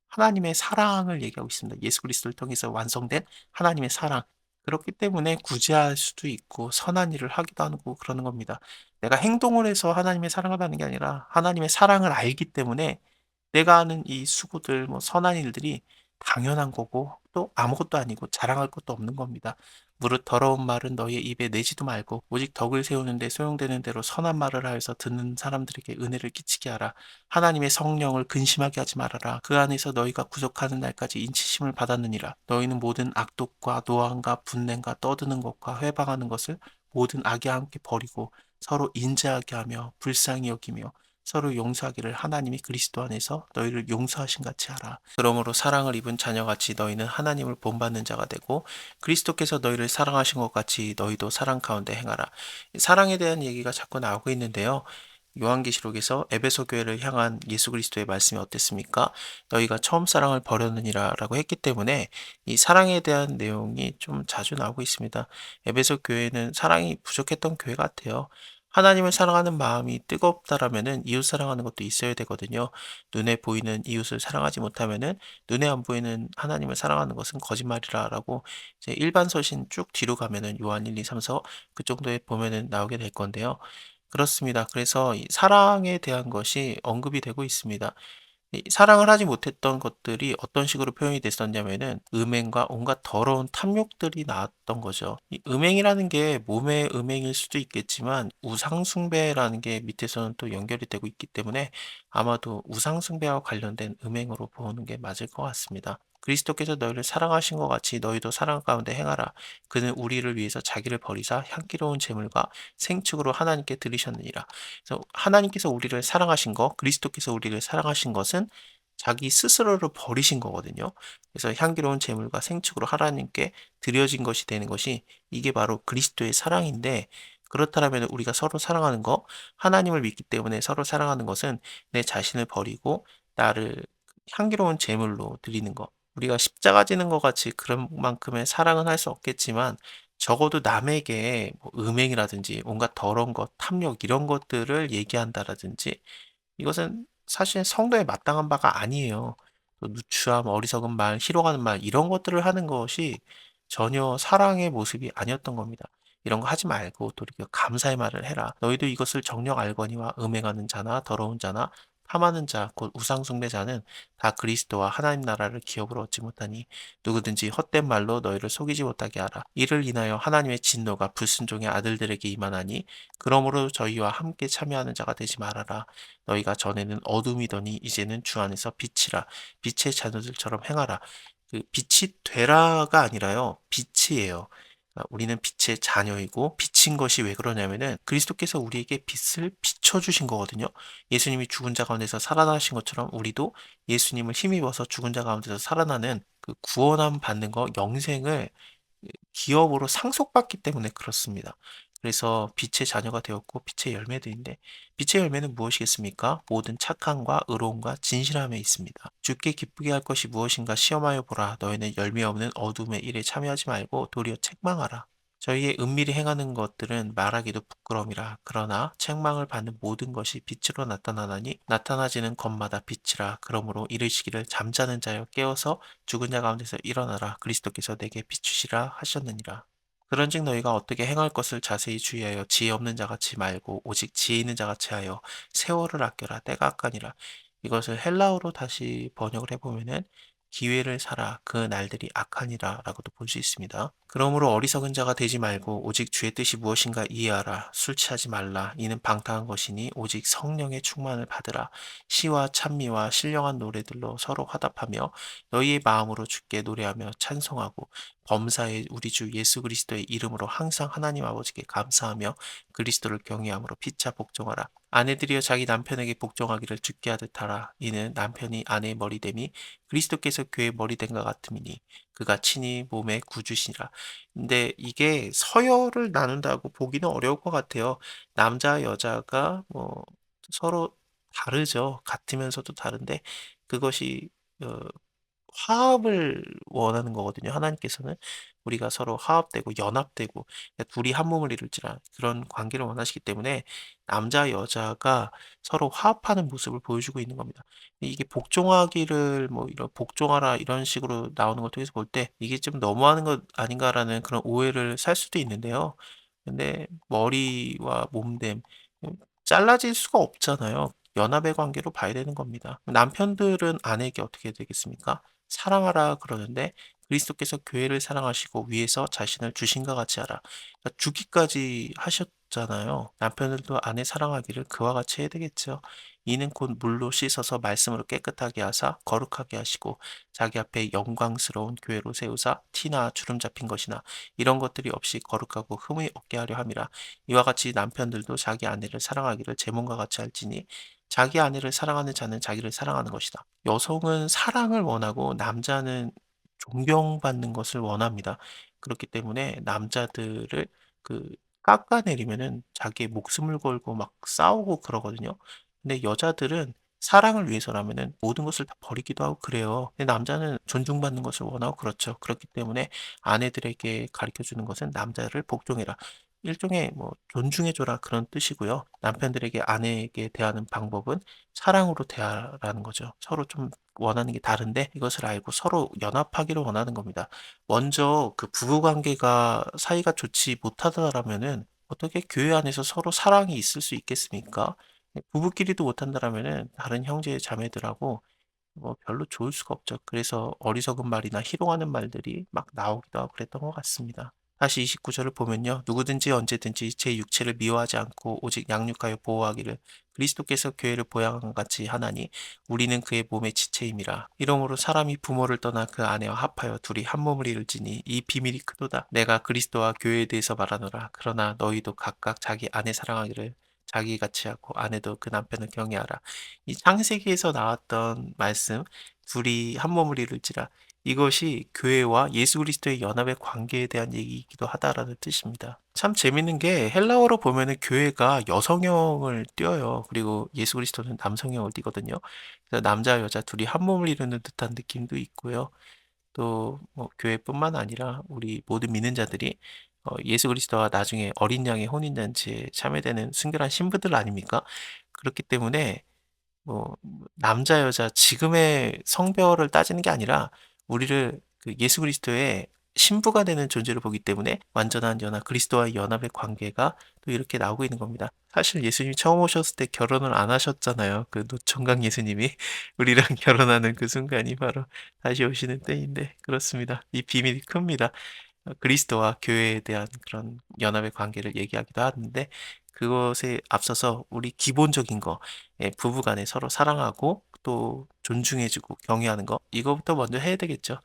Speaker 1: 하나님의 사랑을 얘기하고 있습니다. 예수 그리스도를 통해서 완성된 하나님의 사랑. 그렇기 때문에 구제할 수도 있고 선한 일을 하기도 하고 그러는 겁니다. 내가 행동을 해서 하나님의 사랑을 받는 게 아니라 하나님의 사랑을 알기 때문에 내가 하는 이 수고들, 뭐 선한 일들이 당연한 거고 또 아무것도 아니고 자랑할 것도 없는 겁니다. 무릇 더러운 말은 너희의 입에 내지도 말고 오직 덕을 세우는데 소용되는 대로 선한 말을 하여서 듣는 사람들에게 은혜를 끼치게 하라. 하나님의 성령을 근심하게 하지 말아라. 그 안에서 너희가 구속하는 날까지 인치심을 받았느니라. 너희는 모든 악독과 노함과 분냄과 떠드는 것과 회방하는 것을 모든 악에 함께 버리고 서로 인자하게 하며 불쌍히 여기며 서로 용서하기를 하나님이 그리스도 안에서 너희를 용서하신 같이 하라. 그러므로 사랑을 입은 자녀같이 너희는 하나님을 본받는 자가 되고 그리스도께서 너희를 사랑하신 것 같이 너희도 사랑 가운데 행하라. 사랑에 대한 얘기가 자꾸 나오고 있는데요. 요한계시록에서 에베소 교회를 향한 예수 그리스도의 말씀이 어땠습니까? 너희가 처음 사랑을 버렸느니라 라고 했기 때문에 이 사랑에 대한 내용이 좀 자주 나오고 있습니다. 에베소 교회는 사랑이 부족했던 교회 같아요. 하나님을 사랑하는 마음이 뜨겁다라면은 이웃 사랑하는 것도 있어야 되거든요. 눈에 보이는 이웃을 사랑하지 못하면은 눈에 안 보이는 하나님을 사랑하는 것은 거짓말이라라고 이제 일반 서신 쭉 뒤로 가면은 요한 1, 2, 3, 4 그 정도에 보면은 나오게 될 건데요. 그렇습니다. 그래서 이 사랑에 대한 것이 언급이 되고 있습니다. 이 사랑을 하지 못했던 것들이 어떤 식으로 표현이 됐었냐면은 음행과 온갖 더러운 탐욕들이 나왔던 거죠. 이 음행이라는 게 몸의 음행일 수도 있겠지만 우상 숭배라는 게 밑에서는 또 연결이 되고 있기 때문에 아마도 우상 숭배와 관련된 음행으로 보는 게 맞을 것 같습니다. 그리스도께서 너희를 사랑하신 것 같이 너희도 사랑 가운데 행하라. 그는 우리를 위해서 자기를 버리사 향기로운 제물과 생축으로 하나님께 드리셨느니라. 그래서 하나님께서 우리를 사랑하신 것, 그리스도께서 우리를 사랑하신 것은 자기 스스로를 버리신 거거든요. 그래서 향기로운 제물과 생축으로 하나님께 드려진 것이 되는 것이 이게 바로 그리스도의 사랑인데 그렇다면 우리가 서로 사랑하는 거, 하나님을 믿기 때문에 서로 사랑하는 것은 내 자신을 버리고 나를 향기로운 제물로 드리는 것. 우리가 십자가 지는 것 같이 그런 만큼의 사랑은 할 수 없겠지만 적어도 남에게 뭐 음행이라든지 뭔가 더러운 것, 탐욕 이런 것들을 얘기한다라든지 이것은 사실 성도에 마땅한 바가 아니에요. 또 누추함, 어리석은 말, 희롱하는 말 이런 것들을 하는 것이 전혀 사랑의 모습이 아니었던 겁니다. 이런 거 하지 말고 돌이켜 감사의 말을 해라. 너희도 이것을 정녕 알거니와 음행하는 자나 더러운 자나 탐하는 자, 곧 우상 숭배자는 다 그리스도와 하나님 나라를 기업으로 얻지 못하니 누구든지 헛된 말로 너희를 속이지 못하게 하라. 이를 인하여 하나님의 진노가 불순종의 아들들에게 임하나니 그러므로 저희와 함께 참여하는 자가 되지 말아라. 너희가 전에는 어둠이더니 이제는 주 안에서 빛이라. 빛의 자녀들처럼 행하라. 그 빛이 되라가 아니라요. 빛이에요. 그러니까 우리는 빛의 자녀이고 빛인 것이 왜 그러냐면은 그리스도께서 우리에게 빛을 비춰주신 거거든요. 예수님이 죽은 자 가운데서 살아나신 것처럼 우리도 예수님을 힘입어서 죽은 자 가운데서 살아나는 그 구원함 받는 거, 영생을 기업으로 상속받기 때문에 그렇습니다. 그래서 빛의 자녀가 되었고 빛의 열매들인데 빛의 열매는 무엇이겠습니까? 모든 착함과 의로움과 진실함에 있습니다. 주께 기쁘게 할 것이 무엇인가 시험하여 보라. 너희는 열매 없는 어둠의 일에 참여하지 말고 도리어 책망하라. 저희의 은밀히 행하는 것들은 말하기도 부끄러움이라. 그러나 책망을 받는 모든 것이 빛으로 나타나나니 나타나지는 것마다 빛이라. 그러므로 이르시기를 잠자는 자여 깨어서 죽은 자 가운데서 일어나라. 그리스도께서 내게 비추시라 하셨느니라. 그런즉 너희가 어떻게 행할 것을 자세히 주의하여 지혜 없는 자같이 말고 오직 지혜 있는 자같이 하여 세월을 아껴라. 때가 악하니라. 이것을 헬라어로 다시 번역을 해보면은 기회를 사라. 그 날들이 악하니라 라고도 볼 수 있습니다. 그러므로 어리석은 자가 되지 말고 오직 주의 뜻이 무엇인가 이해하라. 술 취하지 말라. 이는 방탕한 것이니 오직 성령의 충만을 받으라. 시와 찬미와 신령한 노래들로 서로 화답하며 너희의 마음으로 주께 노래하며 찬송하고 범사에 우리 주 예수 그리스도의 이름으로 항상 하나님 아버지께 감사하며 그리스도를 경외함으로 피차 복종하라. 아내들이여 자기 남편에게 복종하기를 주께 하듯 하라. 이는 남편이 아내의 머리됨이 그리스도께서 교회의 머리된 것 같음이니 그가 친히 몸의 구주시니라. 근데 이게 서열을 나눈다고 보기는 어려울 것 같아요. 남자 여자가 뭐 서로 다르죠. 같으면서도 다른데 그것이 어 화합을 원하는 거거든요. 하나님께서는 우리가 서로 화합되고 연합되고 둘이 한 몸을 이룰지라 그런 관계를 원하시기 때문에 남자 여자가 서로 화합하는 모습을 보여주고 있는 겁니다. 이게 복종하기를 뭐 이런 복종하라 이런 식으로 나오는 걸 통해서 볼 때 이게 좀 너무하는 것 아닌가라는 그런 오해를 살 수도 있는데요. 근데 머리와 몸됨 잘라질 수가 없잖아요. 연합의 관계로 봐야 되는 겁니다. 남편들은 아내에게 어떻게 되겠습니까? 사랑하라 그러는데 그리스도께서 교회를 사랑하시고 위에서 자신을 주신과 같이 하라. 그러니까 주기까지 하셨잖아요. 남편들도 아내 사랑하기를 그와 같이 해야 되겠죠. 이는 곧 물로 씻어서 말씀으로 깨끗하게 하사 거룩하게 하시고 자기 앞에 영광스러운 교회로 세우사 티나 주름 잡힌 것이나 이런 것들이 없이 거룩하고 흠이 없게 하려 함이라. 이와 같이 남편들도 자기 아내를 사랑하기를 제 몸과 같이 할지니 자기 아내를 사랑하는 자는 자기를 사랑하는 것이다. 여성은 사랑을 원하고 남자는 존경받는 것을 원합니다. 그렇기 때문에 남자들을 그 깎아내리면은 자기의 목숨을 걸고 막 싸우고 그러거든요. 근데 여자들은 사랑을 위해서라면은 모든 것을 다 버리기도 하고 그래요. 근데 남자는 존중받는 것을 원하고 그렇죠. 그렇기 때문에 아내들에게 가르쳐 주는 것은 남자를 복종해라. 일종의 뭐 존중해줘라 그런 뜻이고요. 남편들에게 아내에게 대하는 방법은 사랑으로 대하라는 거죠. 서로 좀 원하는 게 다른데 이것을 알고 서로 연합하기를 원하는 겁니다. 먼저 그 부부 관계가 사이가 좋지 못하다라면은 어떻게 교회 안에서 서로 사랑이 있을 수 있겠습니까? 부부끼리도 못한다라면은 다른 형제 자매들하고 뭐 별로 좋을 수가 없죠. 그래서 어리석은 말이나 희롱하는 말들이 막 나오기도 하고 그랬던 것 같습니다. 다시 29절을 보면요. 누구든지 언제든지 제 육체를 미워하지 않고 오직 양육하여 보호하기를 그리스도께서 교회를 보양한 것 같이 하나니 우리는 그의 몸의 지체임이라. 이러므로 사람이 부모를 떠나 그 아내와 합하여 둘이 한 몸을 이룰지니 이 비밀이 크도다. 내가 그리스도와 교회에 대해서 말하노라. 그러나 너희도 각각 자기 아내 사랑하기를 자기같이 하고 아내도 그 남편을 경외하라. 이 창세기에서 나왔던 말씀 둘이 한 몸을 이룰지라 이것이 교회와 예수 그리스도의 연합의 관계에 대한 얘기이기도 하다라는 뜻입니다. 참 재밌는 게 헬라어로 보면은 교회가 여성형을 띄어요. 그리고 예수 그리스도는 남성형을 띠거든요. 그래서 남자 여자 둘이 한 몸을 이루는 듯한 느낌도 있고요. 또 뭐 교회뿐만 아니라 우리 모든 믿는 자들이 예수 그리스도와 나중에 어린 양의 혼인잔치에 참여되는 순결한 신부들 아닙니까? 그렇기 때문에 남자 여자 지금의 성별을 따지는 게 아니라 우리를 그 예수 그리스도의 신부가 되는 존재로 보기 때문에 완전한 연합, 그리스도와의 연합의 관계가 또 이렇게 나오고 있는 겁니다. 사실 예수님이 처음 오셨을 때 결혼을 안 하셨잖아요. 그 노총각 예수님이 우리랑 결혼하는 그 순간이 바로 다시 오시는 때인데 그렇습니다. 이 비밀이 큽니다. 그리스도와 교회에 대한 그런 연합의 관계를 얘기하기도 하는데 그것에 앞서서 우리 기본적인 거, 부부 간에 서로 사랑하고 또 존중해주고 경외하는 거, 이거부터 먼저 해야 되겠죠.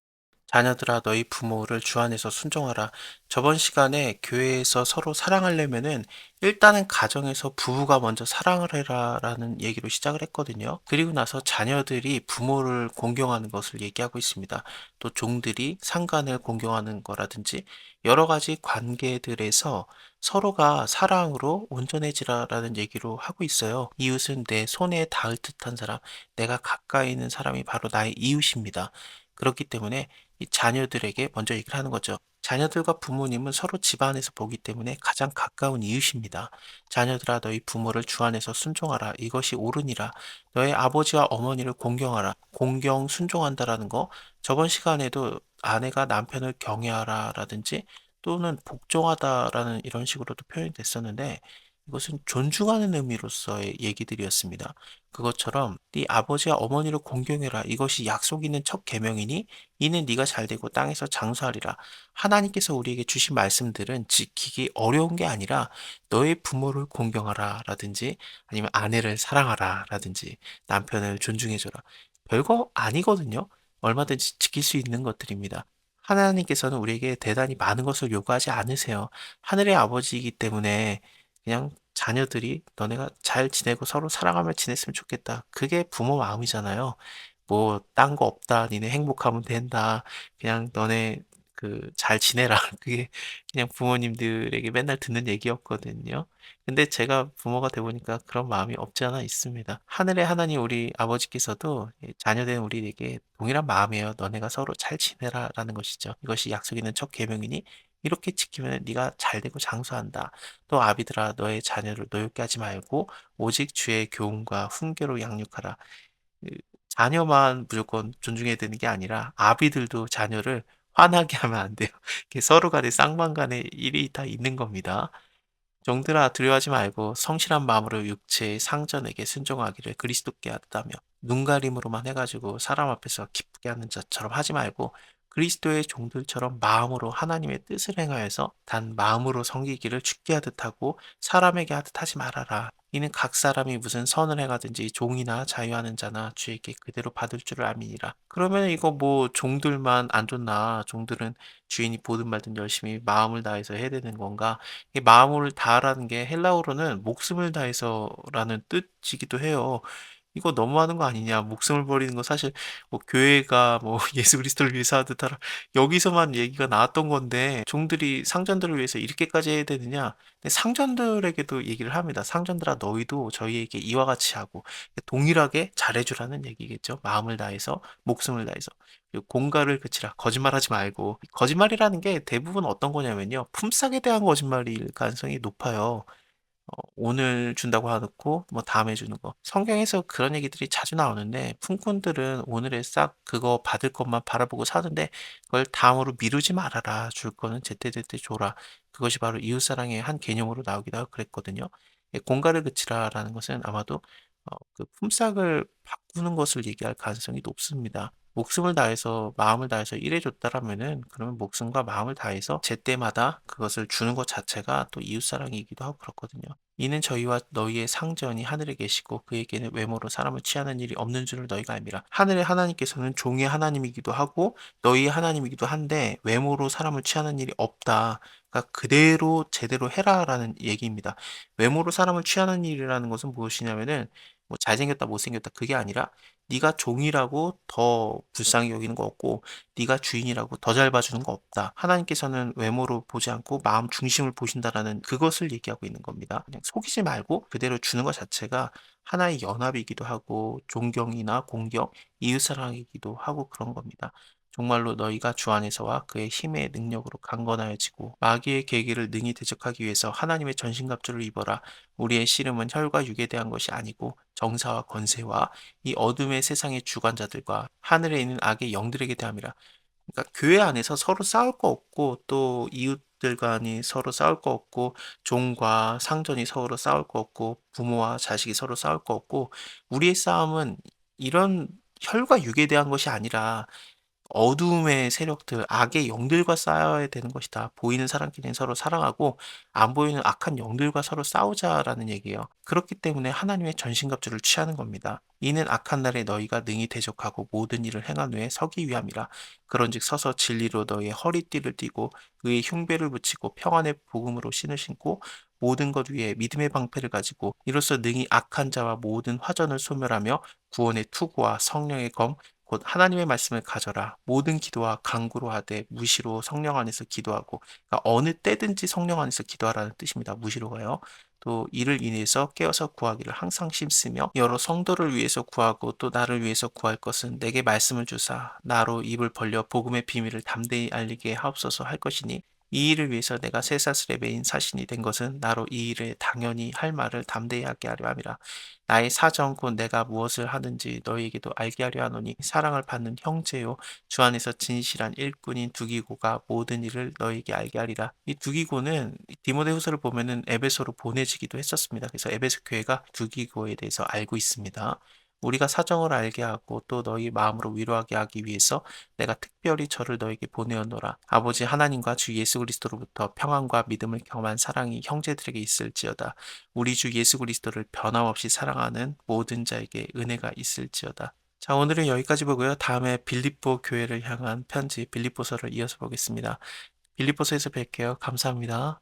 Speaker 1: 자녀들아 너희 부모를 주 안에서 순종하라. 저번 시간에 교회에서 서로 사랑하려면은 일단은 가정에서 부부가 먼저 사랑을 해라라는 얘기로 시작을 했거든요. 그리고 나서 자녀들이 부모를 공경하는 것을 얘기하고 있습니다. 또 종들이 상간을 공경하는 거라든지 여러 가지 관계들에서 서로가 사랑으로 온전해지라라는 얘기로 하고 있어요. 이웃은 내 손에 닿을 듯한 사람, 내가 가까이 있는 사람이 바로 나의 이웃입니다. 그렇기 때문에 이 자녀들에게 먼저 얘기를 하는 거죠. 자녀들과 부모님은 서로 집안에서 보기 때문에 가장 가까운 이웃입니다. 자녀들아 너희 부모를 주 안에서 순종하라. 이것이 옳으니라. 너의 아버지와 어머니를 공경하라. 공경 순종한다라는 거 저번 시간에도 아내가 남편을 경외하라라든지 또는 복종하다라는 이런 식으로도 표현이 됐었는데 이것은 존중하는 의미로서의 얘기들이었습니다. 그것처럼 네 아버지와 어머니를 공경해라. 이것이 약속 있는 첫 계명이니 이는 네가 잘되고 땅에서 장수하리라. 하나님께서 우리에게 주신 말씀들은 지키기 어려운 게 아니라 너의 부모를 공경하라 라든지 아니면 아내를 사랑하라 라든지 남편을 존중해줘라. 별거 아니거든요. 얼마든지 지킬 수 있는 것들입니다. 하나님께서는 우리에게 대단히 많은 것을 요구하지 않으세요. 하늘의 아버지이기 때문에 그냥 자녀들이 너네가 잘 지내고 서로 사랑하며 지냈으면 좋겠다. 그게 부모 마음이잖아요. 뭐, 딴 거 없다. 니네 행복하면 된다. 그냥 너네 잘 지내라. 그게 그냥 부모님들에게 맨날 듣는 얘기였거든요. 근데 제가 부모가 돼 보니까 그런 마음이 없지 않아 있습니다. 하늘의 하나님 우리 아버지께서도 자녀된 우리에게 동일한 마음이에요. 너네가 서로 잘 지내라라는 것이죠. 이것이 약속 있는 첫 계명이니 이렇게 지키면 네가 잘 되고 장수한다. 또 아비들아 너의 자녀를 노엽게 하지 말고 오직 주의 교훈과 훈계로 양육하라. 그 자녀만 무조건 존중해야 되는 게 아니라 아비들도 자녀를 화나게 하면 안 돼요. 이게 서로 간에 쌍방 간에 일이 다 있는 겁니다. 종들아 두려워하지 말고 성실한 마음으로 육체의 상전에게 순종하기를 그리스도께 하다며 눈가림으로만 해가지고 사람 앞에서 기쁘게 하는 자처럼 하지 말고 그리스도의 종들처럼 마음으로 하나님의 뜻을 행하여서 단 마음으로 섬기기를 죽게 하듯 하고 사람에게 하듯 하지 말아라. 이는 각 사람이 무슨 선을 행하든지 종이나 자유하는 자나 주에게 그대로 받을 줄을 알미니라. 그러면 이거 뭐 종들만 안 좋나? 종들은 주인이 보든 말든 열심히 마음을 다해서 해야 되는 건가? 이 마음을 다하라는 게 헬라어로는 목숨을 다해서라는 뜻이기도 해요. 이거 너무하는 거 아니냐? 목숨을 버리는 거 사실 뭐 교회가 뭐 예수 그리스도를 위해서 하듯 하라 여기서만 얘기가 나왔던 건데 종들이 상전들을 위해서 이렇게까지 해야 되느냐? 근데 상전들에게도 얘기를 합니다. 상전들아 너희도 저희에게 이와 같이 하고 동일하게 잘해주라는 얘기겠죠. 마음을 다해서 목숨을 다해서 그리고 공갈을 그치라 거짓말하지 말고 거짓말이라는 게 대부분 어떤 거냐면요 품삯에 대한 거짓말일 가능성이 높아요. 오늘 준다고 해놓고 뭐 다음에 주는 거. 성경에서 그런 얘기들이 자주 나오는데 품꾼들은 오늘에 싹 그거 받을 것만 바라보고 사는데 그걸 다음으로 미루지 말아라. 줄 거는 제때제때 줘라. 그것이 바로 이웃사랑의 한 개념으로 나오기도 하고 그랬거든요. 공가를 그치라라는 것은 아마도 그 품삯을 바꾸는 것을 얘기할 가능성이 높습니다. 목숨을 다해서 마음을 다해서 일해줬다라면은 그러면 목숨과 마음을 다해서 제때마다 그것을 주는 것 자체가 또 이웃사랑이기도 하고 그렇거든요. 이는 저희와 너희의 상전이 하늘에 계시고 그에게는 외모로 사람을 취하는 일이 없는 줄을 너희가 알미라. 하늘의 하나님께서는 종의 하나님이기도 하고 너희의 하나님이기도 한데 외모로 사람을 취하는 일이 없다. 그러니까 그대로 제대로 해라라는 얘기입니다. 외모로 사람을 취하는 일이라는 것은 무엇이냐면은 뭐 잘생겼다 못생겼다 그게 아니라 네가 종이라고 더 불쌍히 여기는 거 없고 네가 주인이라고 더 잘 봐주는 거 없다. 하나님께서는 외모로 보지 않고 마음 중심을 보신다라는 그것을 얘기하고 있는 겁니다. 그냥 속이지 말고 그대로 주는 것 자체가 하나의 연합이기도 하고 존경이나 공경, 이웃사랑이기도 하고 그런 겁니다. 정말로 너희가 주 안에서와 그의 힘의 능력으로 강건하여지고 마귀의 계기를 능히 대적하기 위해서 하나님의 전신갑주를 입어라. 우리의 씨름은 혈과 육에 대한 것이 아니고 정사와 권세와 이 어둠의 세상의 주관자들과 하늘에 있는 악의 영들에게 대함이라. 그러니까 교회 안에서 서로 싸울 거 없고 또 이웃들 간이 서로 싸울 거 없고 종과 상전이 서로 싸울 거 없고 부모와 자식이 서로 싸울 거 없고 우리의 싸움은 이런 혈과 육에 대한 것이 아니라 어두움의 세력들, 악의 영들과 싸워야 되는 것이다. 보이는 사람끼리는 서로 사랑하고 안 보이는 악한 영들과 서로 싸우자라는 얘기예요. 그렇기 때문에 하나님의 전신갑주를 취하는 겁니다. 이는 악한 날에 너희가 능히 대적하고 모든 일을 행한 후에 서기 위함이라. 그런즉 서서 진리로 너희의 허리띠를 띠고 의의 흉배를 붙이고 평안의 복음으로 신을 신고 모든 것 위에 믿음의 방패를 가지고 이로써 능히 악한 자와 모든 화전을 소멸하며 구원의 투구와 성령의 검 곧 하나님의 말씀을 가져라. 모든 기도와 간구로 하되 무시로 성령 안에서 기도하고 그러니까 어느 때든지 성령 안에서 기도하라는 뜻입니다. 무시로가요. 또 이를 인해서 깨어서 구하기를 항상 힘쓰며 여러 성도를 위해서 구하고 또 나를 위해서 구할 것은 내게 말씀을 주사 나로 입을 벌려 복음의 비밀을 담대히 알리게 하옵소서 할 것이니 이 일을 위해서 내가 쇠사슬에 매인 사신이 된 것은 나로 이 일을 당연히 할 말을 담대히 하게 하려 함이라. 나의 사정 곧 내가 무엇을 하는지 너희에게도 알게 하려 하노니 사랑을 받는 형제요 주 안에서 진실한 일꾼인 두기고가 모든 일을 너희에게 알게 하리라. 이 두기고는 디모데후서를 보면은 에베소로 보내지기도 했었습니다. 그래서 에베소 교회가 두기고에 대해서 알고 있습니다. 우리가 사정을 알게 하고 또 너희 마음으로 위로하게 하기 위해서 내가 특별히 저를 너에게 보내었노라. 아버지 하나님과 주 예수 그리스도로부터 평안과 믿음을 경험한 사랑이 형제들에게 있을지어다. 우리 주 예수 그리스도를 변함없이 사랑하는 모든 자에게 은혜가 있을지어다. 자, 오늘은 여기까지 보고요. 다음에 빌립보 교회를 향한 편지 빌립보서를 이어서 보겠습니다. 빌립보서에서 뵐게요. 감사합니다.